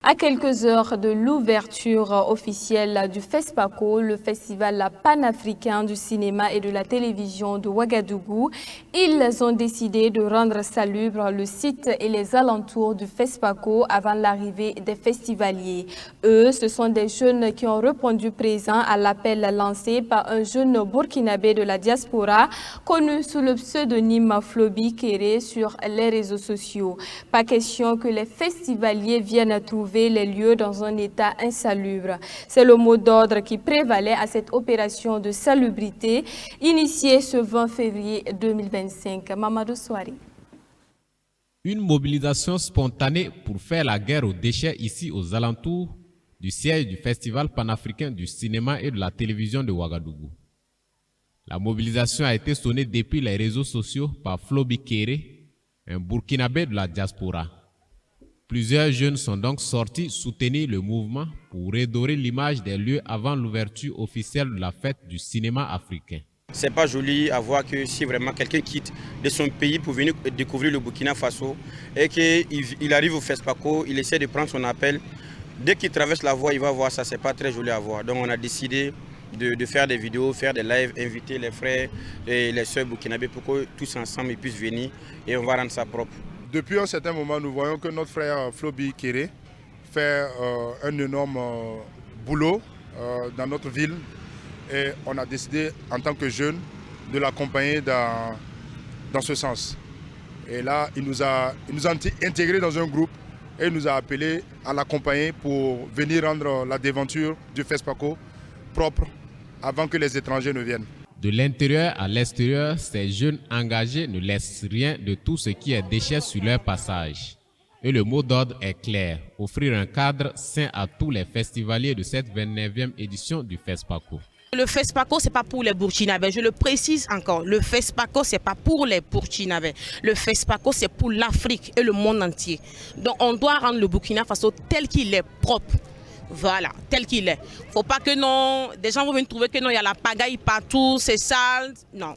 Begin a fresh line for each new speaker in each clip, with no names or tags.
À quelques heures de l'ouverture officielle du FESPACO, le festival panafricain du cinéma et de la télévision de Ouagadougou, ils ont décidé de rendre salubre le site et les alentours du FESPACO avant l'arrivée des festivaliers. Eux, ce sont des jeunes qui ont répondu présent à l'appel lancé par un jeune burkinabé de la diaspora connu sous le pseudonyme Flobi Kéré sur les réseaux sociaux. Pas question que les festivaliers viennent trouver les lieux dans un état insalubre. C'est le mot d'ordre qui prévalait à cette opération de salubrité initiée ce 20 février 2025. Mamadou Souari.
Une mobilisation spontanée pour faire la guerre aux déchets ici aux alentours du siège du Festival panafricain du cinéma et de la télévision de Ouagadougou. La mobilisation a été sonnée depuis les réseaux sociaux par Flobi Kéré, un burkinabé de la diaspora. Plusieurs jeunes sont donc sortis soutenir le mouvement pour redorer l'image des lieux avant l'ouverture officielle de la fête du cinéma africain.
C'est pas joli à voir que si vraiment quelqu'un quitte de son pays pour venir découvrir le Burkina Faso et qu'il arrive au FESPACO, il essaie de prendre son appel. Dès qu'il traverse la voie, il va voir ça, c'est pas très joli à voir. Donc on a décidé de faire des vidéos, faire des lives, inviter les frères et les sœurs burkinabés pour que tous ensemble ils puissent venir et on va rendre ça propre.
Depuis un certain moment, nous voyons que notre frère Flobi Kéré fait un énorme boulot dans notre ville et on a décidé en tant que jeunes de l'accompagner dans ce sens. Et là, il nous a intégrés dans un groupe et il nous a appelés à l'accompagner pour venir rendre la déventure du FESPACO propre avant que les étrangers ne viennent.
De l'intérieur à l'extérieur, ces jeunes engagés ne laissent rien de tout ce qui est déchet sur leur passage. Et le mot d'ordre est clair, offrir un cadre sain à tous les festivaliers de cette 29e édition du FESPACO.
Le FESPACO, ce n'est pas pour les Burkinabés, je le précise encore. Le FESPACO, ce n'est pas pour les Burkinabés. Le FESPACO, c'est pour l'Afrique et le monde entier. Donc on doit rendre le Burkina Faso tel qu'il est, propre. Voilà, tel qu'il est. Il ne faut pas que non, des gens vont venir trouver que non, il y a la pagaille partout, c'est sale. Non.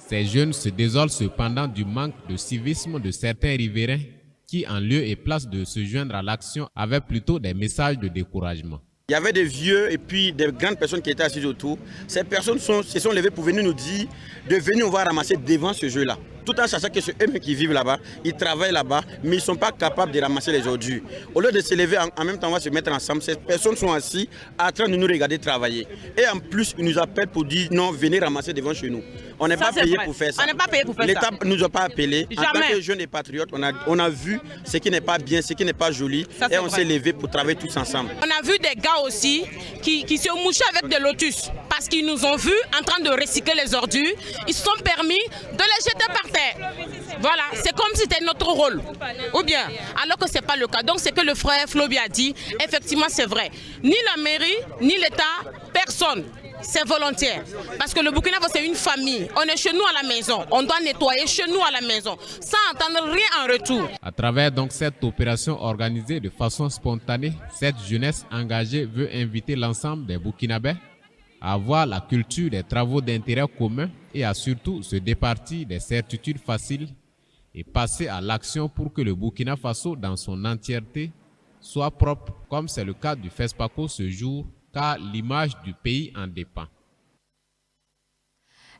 Ces jeunes se désolent cependant du manque de civisme de certains riverains qui, en lieu et place de se joindre à l'action, avaient plutôt des messages de découragement.
Il y avait des vieux et puis des grandes personnes qui étaient assises autour. Ces personnes se sont levées pour venir nous dire de venir, on va ramasser devant ce jeu-là. Tout en sachant que c'est eux qui vivent là-bas, ils travaillent là-bas, mais ils ne sont pas capables de ramasser les ordures. Au lieu de se lever, en même temps, on va se mettre ensemble. Ces personnes sont assises en train de nous regarder travailler. Et en plus, ils nous appellent pour dire non, venez ramasser devant chez nous. On n'est pas payé pour faire ça.
On n'est pas payé pour faire ça.
L'État ne nous a pas appelés.
Jamais.
En tant que jeunes et patriotes, on a vu ce qui n'est pas bien, ce qui n'est pas joli.
Ça,
et on s'est levé pour travailler tous ensemble.
On a vu des gars aussi qui se mouchaient avec des lotus parce qu'ils nous ont vus en train de recycler les ordures. Ils se sont permis de les jeter par terre. Voilà, c'est comme si c'était notre rôle. Ou bien, alors que ce n'est pas le cas. Donc, ce que le frère Flobi a dit, effectivement, c'est vrai. Ni la mairie, ni l'État, personne. C'est volontaire. Parce que le Burkina Faso, c'est une famille. On est chez nous à la maison. On doit nettoyer chez nous à la maison, sans attendre rien en retour.
À travers donc cette opération organisée de façon spontanée, cette jeunesse engagée veut inviter l'ensemble des Burkinabés à avoir la culture des travaux d'intérêt commun et à surtout se départir des certitudes faciles et passer à l'action pour que le Burkina Faso dans son entièreté soit propre, comme c'est le cas du FESPACO ce jour, car l'image du pays en dépend.